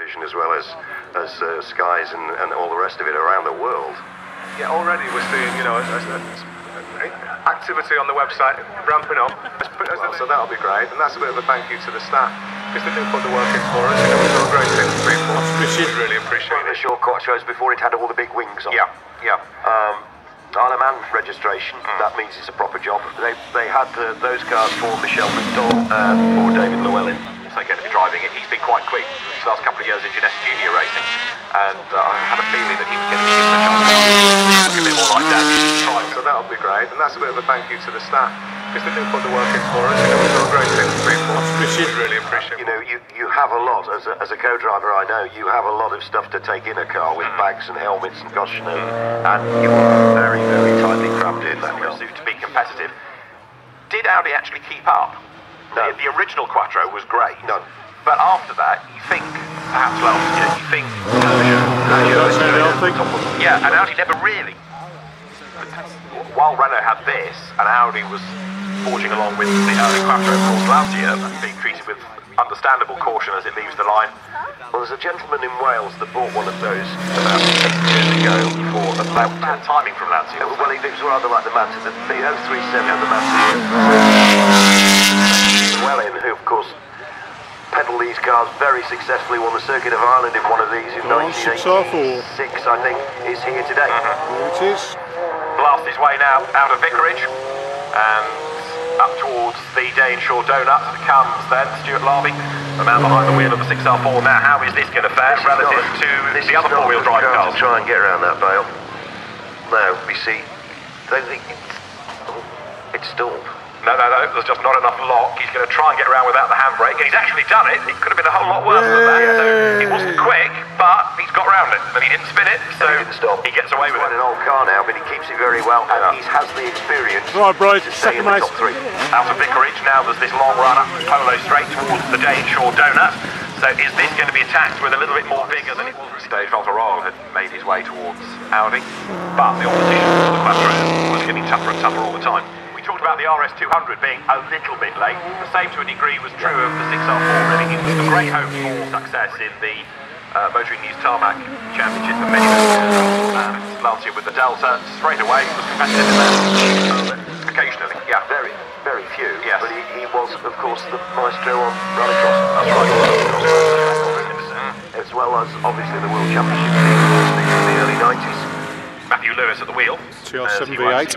television as well as skies and all the rest of it around the world. Yeah, already we're seeing, you know, activity on the website ramping up. So that'll be great, and that's a bit of a thank you to the staff, because they do put the work in for us. You know, we've done a great thing for people. We really appreciate it. The short quattros before it had all the big wings on. Yeah, yeah. Isle of Man registration, that means it's a proper job. They had those cars for Michel McDowell and for David Llewellyn. So going to be driving it. He's been quite quick these last couple of years in Jeunesse Junior racing, and I had a feeling that he was going to give the chance. A bit more like that. So that'll be great, and that's a bit of a thank you to the staff, because they do put the work in for us. You know, we've done a great thing for people. We really appreciate it. You know, you have a lot, as a co-driver I know, you have a lot of stuff to take in a car with bags and helmets and gosh knows, and you are very, very tightly crammed in that car. To be competitive. Did Audi actually keep up? No. The original Quattro was great. No. But after that, you think, perhaps, well, you know, you think, yeah, and Audi never really. While Renault had this, and Audi was forging along with the early Quattro, of course, Lancia being treated with understandable caution as it leaves the line. Well, there's a gentleman in Wales that bought one of those about 8 years ago for about Bad timing from Lancia. well, it was rather like the Manta, the 037 and the Manta. Llewellyn, who of course pedalled these cars very successfully, won the Circuit of Ireland in one of these in 1986, I think, is here today. Here it is. Blast his way now out of Vicarage and up towards the Daneshaw Donut comes then Stuart Larby, the man behind the wheel of the 6R4. Now, how is this going to fare relative to the other four-wheel drive cars? To try and get around that bale. Now, we see, it's stalled. No, there's just not enough lock. He's going to try and get around without the handbrake, and he's actually done it. It could have been a whole lot worse than that. So it wasn't quick, but he's got around it, and he didn't spin it, so he gets away with it. It's an old car now, but he keeps it very well, and he has the experience Right, bro, to stay in the top three. Out of Vicarage, now there's this long run up Polo straight towards the Daneshaw Donut. So is this going to be attacked with a little bit more vigour than it was? Stage Valterol had made his way towards Audi, but the opposition for the Quattro was getting tougher and tougher all the time. We talked about the RS200 being a little bit late. The same to a degree was true of the 6R4 really. It was a great hope for success in the Motoring News Tarmac Championship for many years. And Lancia with the Delta straight away was competitive in there. Occasionally, yeah. Very, very few, yes. But he was, of course, the maestro on rallycross. That's right. As well as, obviously, the World Championship team in the early 90s. Matthew Lewis at the wheel. TR7 V8.